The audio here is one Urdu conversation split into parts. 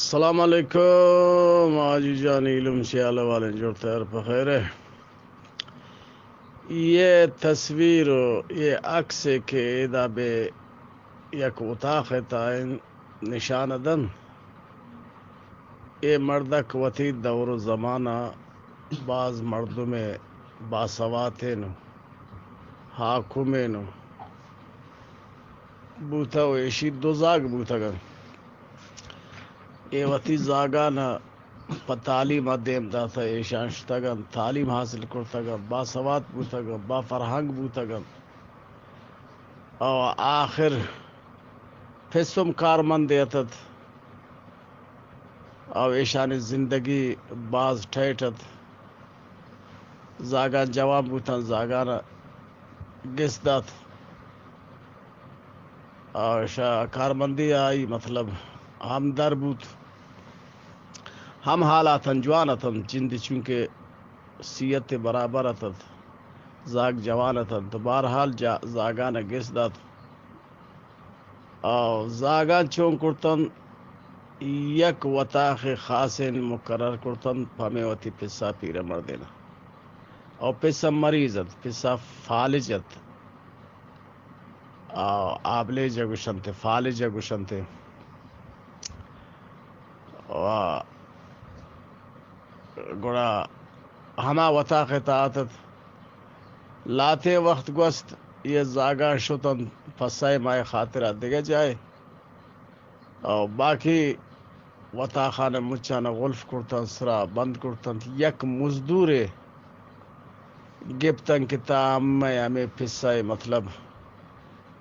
السلام علیکم آجی جان علم سیالہ والے جوڑتے ہیں بخیر ہے. یہ تصویر یہ عکس کے دا بے یک اتاق تائن نشان دن یہ مردک وتی دور و زمانہ بعض مردوں میں باسواتین حاکمین بوتا و ایشی دو زاگ بوتا گن یہ وتی زاگانا پا تعلیم دیم داتا ایشان شتگن تعلیم حاصل کرتگن با سواد بوتگن با فرهنگ بوتگن او آخر پسم کارمند دیتت او ایشان زندگی باز ٹھیٹت زاگان جوان بوتن زاگان گس دات او کارمندی آئی مطلب ہم در بوت ہم حالاتن جوانتن جند چونکہ سیت برابرتت زاگ جوانتن تو بہرحال زاگان گس دات او زاگان چون کرتن یک وطاق خاصن مقرر کرتن پھمے وتی پسا پیر مردینا او پسا مریضت پسا فالجت او آبلے جگوشنتے فالج جگوشنتے گوڑا ہما وطاق تاعتت لاتے وقت گوست یہ زاگا شتن پسائے مائے خاطرہ دیگا جائے او باقی وطاقان مچانا غلف کرتن سرا بند کرتن یک مزدور گپتن کتا ہمیں پسائے مطلب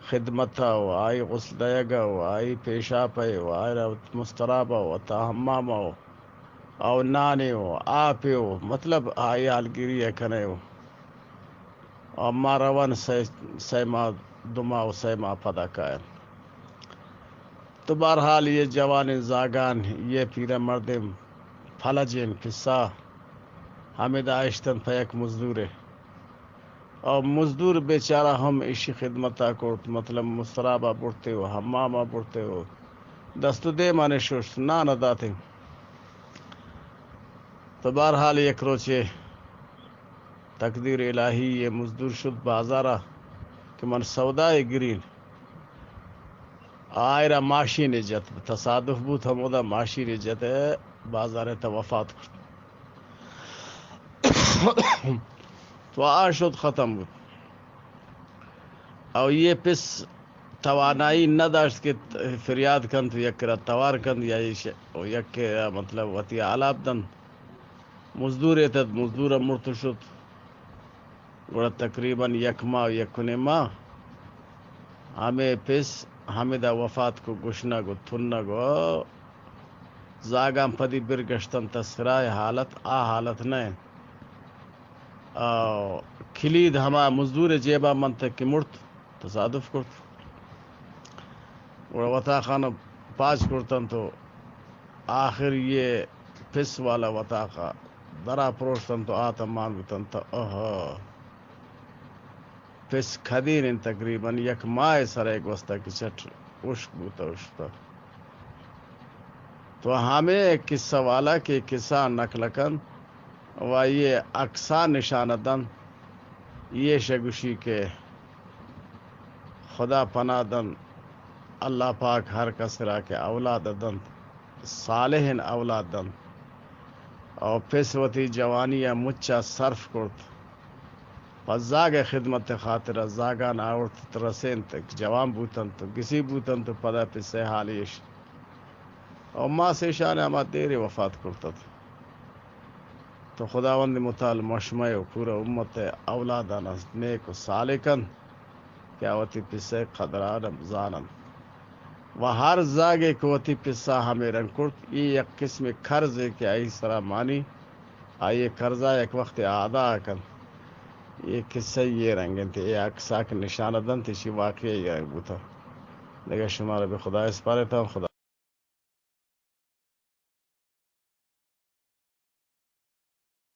خدمتا و آئی غسل دیگا و آئی پیشاپ ہے و آئی مسترابا و تاہماما او نانے و آپے و مطلب آئی آلگیری کنے و اما روان سیما دما و سیما پدا کائن تو بہرحال یہ جوان زاگان یہ پیر مردم پھلجین پسا ہمیں داشتن پا یک مزدور اور مزدور بیچارہ ہم ایشی خدمتا کرت مطلب مسترابا بڑھتے ہو حماما بڑھتے ہو دستو دے مانے شوش نانا داتے تو بہرحال یک روچے تقدیر الہی یہ مزدور شد بازارہ کہ من سودائے گرین آئرہ ماشین جت تصادف بوت ہم ادا ماشین جت بازار تا وفات کرد تو آشد ختم بود او یہ پس توانائی نداشت کہ فریاد کن تو یک توار کن یا یک مطلب وطی علاب دن مزدور ایتد مزدور مرتو شد گوڑا تقریباً یک ماہ یکنے ماہ ہمیں پس ہمیں دا وفات کو گشنا گو تھننا گو زاگام پدی برگشتن تسرائے حالت حالت نہیں کلید ہما مزدور جیبا منتق کی مرت تصادف کرت گوڑا وطا خانہ پاچ کرتن تو آخر یہ پس والا وطاقہ درا پروشتن تو آتا مان بتن تو پس کھدین تقریباً یک ماہ سر ایک وسطہ کی چٹ اشک بوتا اشتا تو ہمیں ایک قصہ والا کہ قصہ نقلکن و یہ اقصا نشاندن یہ شگوشی کے خدا پناہ دن اللہ پاک ہر کسرا کے اولاد دن صالح اولاد دن اور پسوتی جوانی مچا صرف کرت پس زاگ خدمت خاطر زاگان آورت رسین تک جوان بوتن تو کسی بوتن تو پدا پسے حالیش اور ماں سے شان اما دیر وفات کرتا تھا تو خداوند متعال مشمع و پورا امت اولادانا نیک و سالکن کیا وتی پسے قدران زانن و ہر زاگے کو وتی پسا ہمیں رنگ کرت یہ ایک قسم قرض ہے کہ آئی سرا مانی آئیے قرضہ ایک وقت آدھا کن یہ قصہ یہ رنگن تھے یہ اقصا کے نشانہ دن تھی شی واقعی یہ رنگ بوتا لیکن شمارا بھی خدا اس پارے تھا خدا